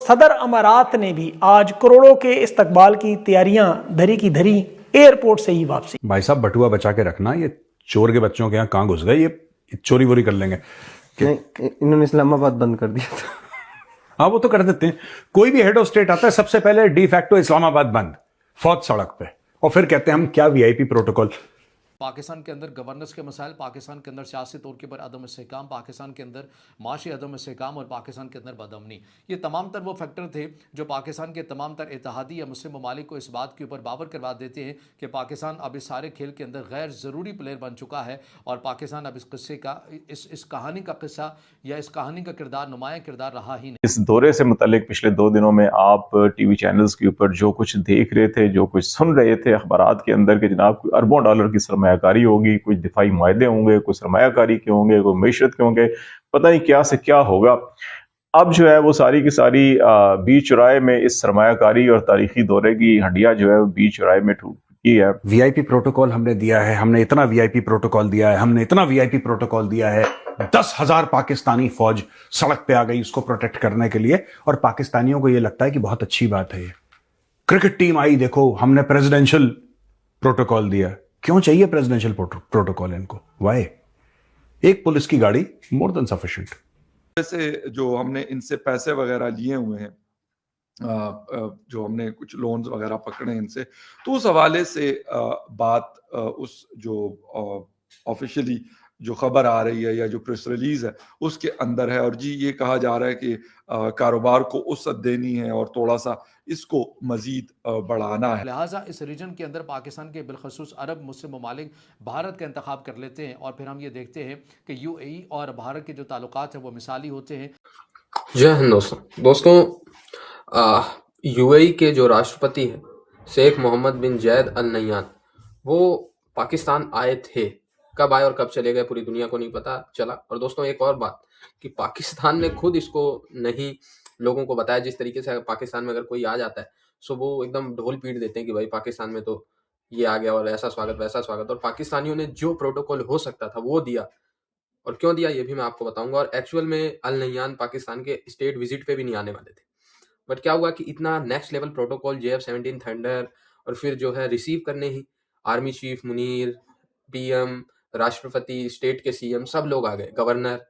सदर अमारात ने भी आज करोड़ों के इस्तकबाल की तैयारियां धरी की धरी, एयरपोर्ट से ही वापसी। भाई साहब बटुआ बचा के रखना, ये चोर के बच्चों के यहाँ कहाँ घुस गए, ये चोरी वोरी कर लेंगे। नहीं, इन्होंने इस्लामाबाद बंद कर दिया था। हाँ वो तो कर देते हैं, कोई भी हेड ऑफ स्टेट आता है सबसे पहले डी फैक्टो इस्लामाबाद बंद, फौज सड़क पे, और फिर कहते हैं हम क्या वीआईपी प्रोटोकॉल। पाकिस्तान के अंदर गवर्नेंस के मसाइल, पाकिस्तान के अंदर सियासी तौर के ऊपर अदम इस्तेहकाम, पाकिस्तान के अंदर माशी अदम इस्तेहकाम और पाकिस्तान के अंदर बदअमनी, ये तमाम तर वो फैक्टर थे जो पाकिस्तान के तमाम तर इत्तेहादी या मुस्लिम ममालिक को इस बात के ऊपर बावर करवा देते हैं कि पाकिस्तान अब इस सारे खेल के अंदर गैर ज़रूरी प्लेयर बन चुका है और पाकिस्तान अब इस किस्से का इस कहानी का किस्सा या इस कहानी का किरदार नुमाया किरदार रहा ही नहीं। इस दौरे से मुतालिक पिछले 2 दिनों में आप टीवी चैनल्स के ऊपर जो कुछ देख रहे थे, जो कुछ सुन रहे थे अखबारात के अंदर कि जनाब अरबों डॉलर की सरमायाकारी होगी, कुछ दिफाई मुआहदे होंगे, कुछ सरमायाकारी के होंगे, कोई मैशत के होंगे, पता नहीं क्या से क्या होगा। अब जो है वो सारी की सारी बीच चौराहे में इस सरमायाकारी और तारीखी दौरे की हड्डियां जो है बीच चौराहे में टूटी है। वीआईपी प्रोटोकॉल हमने दिया है, हमने इतना वीआईपी प्रोटोकॉल दिया है, हमने इतना वीआईपी प्रोटोकॉल दिया है, 10,000 पाकिस्तानी फौज सड़क पे आ गई उसको प्रोटेक्ट करने के लिए, और पाकिस्तानियों को यह लगता है कि बहुत अच्छी बात है। ये क्रिकेट टीम आई, देखो हमने प्रेसिडेंशियल प्रोटोकॉल दिया। क्यों चाहिए प्रेसिडेंशियल प्रोटोकॉल इनको? वाई? एक पुलिस की गाड़ी मोर देन सफिशिएंट। वैसे जो हमने इनसे पैसे वगैरह लिए हुए हैं, जो हमने कुछ लोन्स वगैरह पकड़े हैं इनसे, तो उस हवाले से बात उस जो ऑफिशियली जो खबर आ रही है या जो प्रेस रिलीज है उसके अंदर है। और जी ये कहा जा रहा है कि कारोबार को वसअत देनी है और थोड़ा सा इसको मजीद बढ़ाना है। लिहाजा इस रीजन के अंदर पाकिस्तान के बिलखसूस अरब मुस्लिम ममालिक भारत का इंतखाब कर लेते हैं और फिर हम ये देखते हैं कि यूएई और भारत के जो ताल्लुकात हैं वो मिसाली होते हैं। जय हिंद दोस्तों, यूएई के जो राष्ट्रपति हैं शेख मोहम्मद बिन जायद अल नह्यान, वो पाकिस्तान आए थे। कब आए और कब चले गए पूरी दुनिया को नहीं पता चला। और दोस्तों एक और बात कि पाकिस्तान ने खुद इसको नहीं लोगों को बताया। जिस तरीके से पाकिस्तान में अगर कोई आ जाता है सो वो एकदम ढोल पीट देते हैं कि भाई पाकिस्तान में तो ये आ गया और ऐसा स्वागत वैसा स्वागत, और पाकिस्तानियों ने जो प्रोटोकॉल हो सकता था वो दिया। और क्यों दिया ये भी मैं आपको बताऊंगा। और एक्चुअल में अल नह्यान पाकिस्तान के स्टेट विजिट पे भी नहीं आने वाले थे, बट क्या हुआ कि इतना next level protocol JF-17 thunder, और फिर जो है रिसीव करने ही आर्मी चीफ मुनीर, PM, राष्ट्रपति, स्टेट के CM सब लोग आ गए, गवर्नर,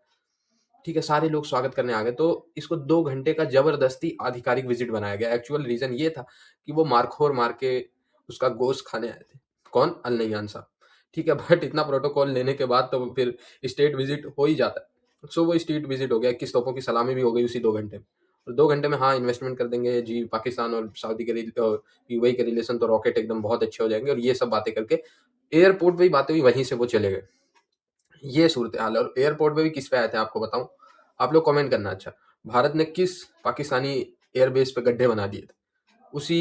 ठीक है, सारे लोग स्वागत करने आ गए। तो इसको 2 घंटे का जबरदस्ती आधिकारिक विजिट बनाया गया। एक्चुअल रीजन ये था कि वो मारखोर मार के उसका गोश्त खाने आए थे। कौन? अल नह्यान साहब, ठीक है। बट इतना प्रोटोकॉल लेने के बाद तो फिर स्टेट विजिट हो ही जाता है। सो वो स्टेट विजिट हो गया, 21 तोपों की सलामी भी हो गई उसी 2 घंटे में। और 2 घंटे में हाँ इन्वेस्टमेंट कर देंगे जी, पाकिस्तान और सऊदी के यूएई के रिलेशन तो रॉकेट एकदम बहुत अच्छे हो जाएंगे, और ये सब बातें करके एयरपोर्ट पे ही बातें हुई, वहीं से वो चले गए। ये सूरत हाल है। और एयरपोर्ट पे भी किस पे आए थे आपको बताऊं, आप लोग कमेंट करना। अच्छा, भारत ने किस पाकिस्तानी एयरबेस पे गड्ढे बना दिए थे, उसी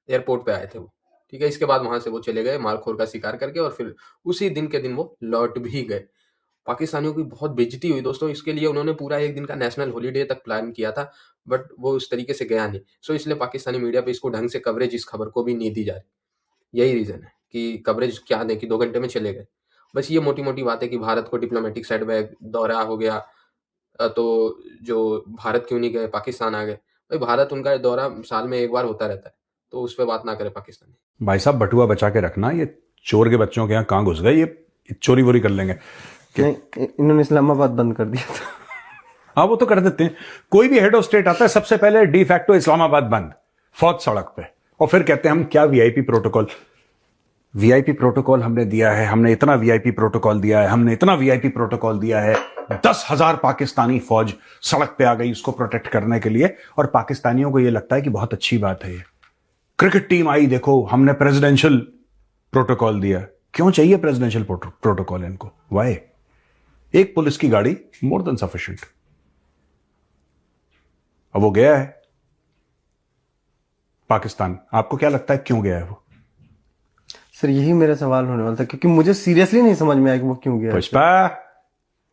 एयरपोर्ट पे आए थे वो, ठीक है। इसके बाद वहां से वो चले गए मारखोर का शिकार करके, और फिर उसी दिन के दिन वो लौट भी गए। पाकिस्तानियों की बहुत बेइज्जती हुई दोस्तों। इसके लिए उन्होंने पूरा 1 दिन का नेशनल हॉलीडे तक प्लान किया था, बट वो उस तरीके से गया नहीं। सो इसलिए पाकिस्तानी मीडिया पे इसको ढंग से कवरेज इस खबर को भी नहीं दी जा रही। यही रीजन है कि कवरेज क्या दें कि 2 घंटे में चले गए। बस ये मोटी मोटी बात है कि भारत को डिप्लोमेटिक सेटबैक, दौरा हो गया, तो जो भारत क्यों नहीं गए, पाकिस्तान आ गए। भाई भारत उनका दौरा साल में 1 बार होता रहता है, तो उस पर बात ना करे पाकिस्तानी। भाई साहब बटुआ बचा के रखना, ये चोर के बच्चों के यहाँ कहाँ घुस गए, ये चोरी वोरी कर लेंगे। नहीं, इन्होंने इस्लामाबाद बंद कर दिया था। हाँ वो तो कर देते हैं, कोई भी हेड ऑफ स्टेट आता है सबसे पहले डी फैक्टो इस्लामाबाद बंद, फौज सड़क पे, और फिर कहते हैं हम क्या वीआईपी प्रोटोकॉल। वीआईपी प्रोटोकॉल हमने दिया है, हमने इतना वीआईपी प्रोटोकॉल दिया है, हमने इतना वीआईपी प्रोटोकॉल दिया है, 10,000 पाकिस्तानी फौज सड़क पे आ गई उसको प्रोटेक्ट करने के लिए, और पाकिस्तानियों को यह लगता है कि बहुत अच्छी बात है। ये क्रिकेट टीम आई, देखो हमने प्रेसिडेंशियल प्रोटोकॉल दिया। क्यों चाहिए प्रेसिडेंशियल प्रोटोकॉल इनको? वाई? एक पुलिस की गाड़ी मोर देन सफिशिएंट। अब वो गया है पाकिस्तान, आपको क्या लगता है क्यों गया है वो? सर यही मेरा सवाल होने वाला था, क्योंकि मुझे सीरियसली नहीं समझ में आया कि वो क्यों गया। पुष्पा,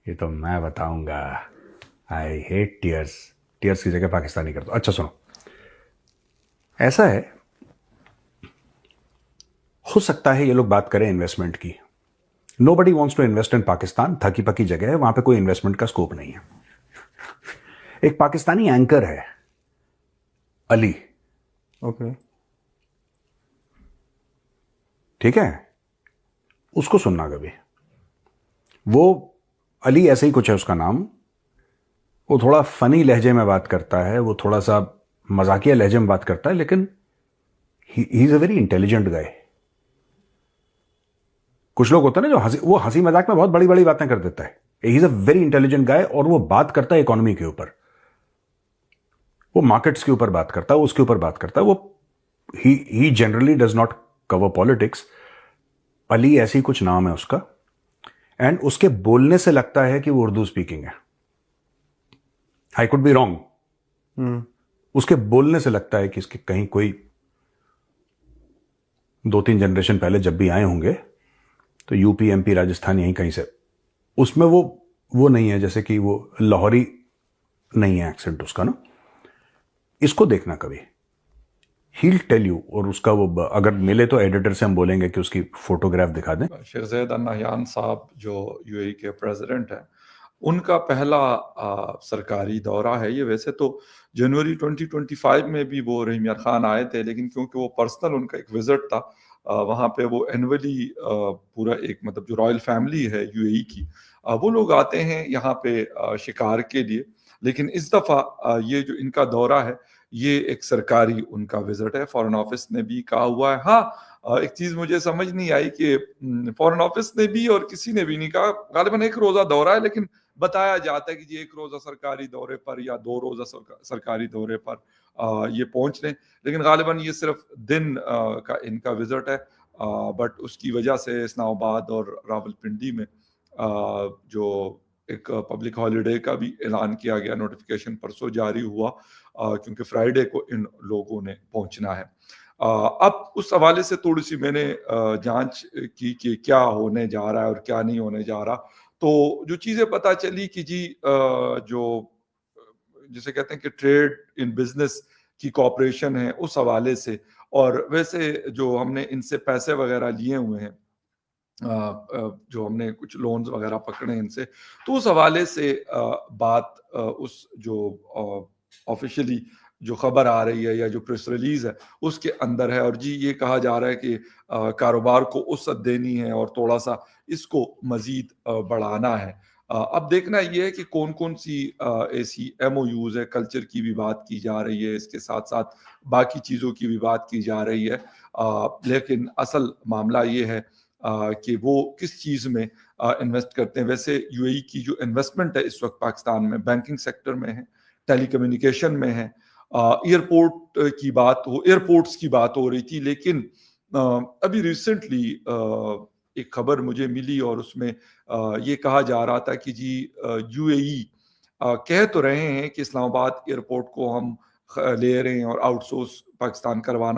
ये तो मैं बताऊंगा। आई हेट टीयर्स, टीयर्स की जगह पाकिस्तानी कर दो। अच्छा सुनो, ऐसा है, हो सकता है ये लोग बात करें इन्वेस्टमेंट की। Nobody wants to invest in Pakistan, थकी पकी जगह है, वहां पे कोई इन्वेस्टमेंट का स्कोप नहीं है। एक पाकिस्तानी एंकर है अली, ओके। ठीक है, उसको सुनना कभी। वो अली ऐसे ही कुछ है उसका नाम। वो थोड़ा फनी लहजे में बात करता है, वो थोड़ा सा मजाकिया लहजे में बात करता है, लेकिन he is a very intelligent गाय। कुछ लोग होते हैं ना जो हंसी मजाक में बहुत बड़ी बड़ी बातें कर देता है। He is a very intelligent गाय, और वो बात करता है इकोनॉमी के ऊपर, वो मार्केट्स के ऊपर बात करता है, उसके ऊपर बात करता है। वो ही generally does not cover politics. Ali ऐसी कुछ नाम है उसका, एंड उसके बोलने से लगता है कि वो उर्दू स्पीकिंग है। I could be wrong. उसके बोलने से लगता है कि इसके कहीं कोई 2-3 जनरेशन पहले जब भी आए होंगे तो यूपी, एमपी, राजस्थान यहीं कहीं से, उसमें वो नहीं है, जैसे कि वो लाहौरी नहीं है एक्सेंट उसका ना। इसको देखना कभी, ही विल टेल यू। और उसका वो अगर मिले तो एडिटर से हम बोलेंगे कि उसकी फोटोग्राफ दिखा दें। शेख ज़ैद अल नहयान साहब जो यूएई के प्रेसिडेंट हैं, उनका पहला सरकारी दौरा है ये। वैसे तो जनवरी 2025 में भी वो रहीम यार खान आए थे, लेकिन क्योंकि वो पर्सनल उनका एक विजिट था, वहाँ पे वो एनुअली पूरा एक मतलब जो रॉयल फैमिली है यूएई की, वो लोग आते हैं यहाँ पे शिकार के लिए। लेकिन इस दफ़ा ये जो इनका दौरा है ये एक सरकारी उनका विजिट है। फॉरेन ऑफिस ने भी कहा हुआ है। हाँ, एक चीज मुझे समझ नहीं आई कि फॉरेन ऑफिस ने भी और किसी ने भी नहीं कहा। गालिबन एक रोजा दौरा है, लेकिन बताया जाता है कि जी 1 रोजा सरकारी दौरे पर या 2 रोजा सरकारी दौरे पर ये पहुंच रहे हैं। लेकिन गालिबन ये सिर्फ दिन का इनका विजिट है। बट उसकी वजह से इस्लामाबाद और रावलपिंडी में जो एक पब्लिक हॉलिडे का भी ऐलान किया गया, नोटिफिकेशन परसों जारी हुआ, क्योंकि फ्राइडे को इन लोगों ने पहुंचना है। अब उस हवाले से थोड़ी सी मैंने जांच की कि क्या होने जा रहा है और क्या नहीं होने जा रहा। तो जो चीजें पता चली कि जी जो जिसे कहते हैं कि ट्रेड इन बिजनेस की कॉपरेशन है, उस हवाले से, और वैसे जो हमने इनसे पैसे वगैरह लिए हुए हैं, जो हमने कुछ लोन्स वगैरह पकड़े हैं इनसे, तो उस हवाले से बात उस जो ऑफिशियली जो खबर आ रही है या जो प्रेस रिलीज है उसके अंदर है। और जी ये कहा जा रहा है कि कारोबार को वसअत देनी है और थोड़ा सा इसको मजीद बढ़ाना है। अब देखना ये है कि कौन कौन सी ऐसी एमओयूज है। कल्चर की भी बात की जा रही है, इसके साथ साथ बाकी चीज़ों की भी बात की जा रही है। लेकिन असल मामला ये है कि वो किस चीज़ में इन्वेस्ट करते हैं। वैसे यूएई की जो इन्वेस्टमेंट है इस वक्त पाकिस्तान में बैंकिंग सेक्टर में है, टेलीकम्युनिकेशन में है, एयरपोर्ट्स की बात हो रही थी। लेकिन अभी रिसेंटली एक खबर मुझे मिली और उसमें ये कहा जा रहा था कि जी यूएई कह तो रहे हैं कि इस्लामाबाद एयरपोर्ट को हम ले रहे हैं और आउटसोर्स पाकिस्तान करवाना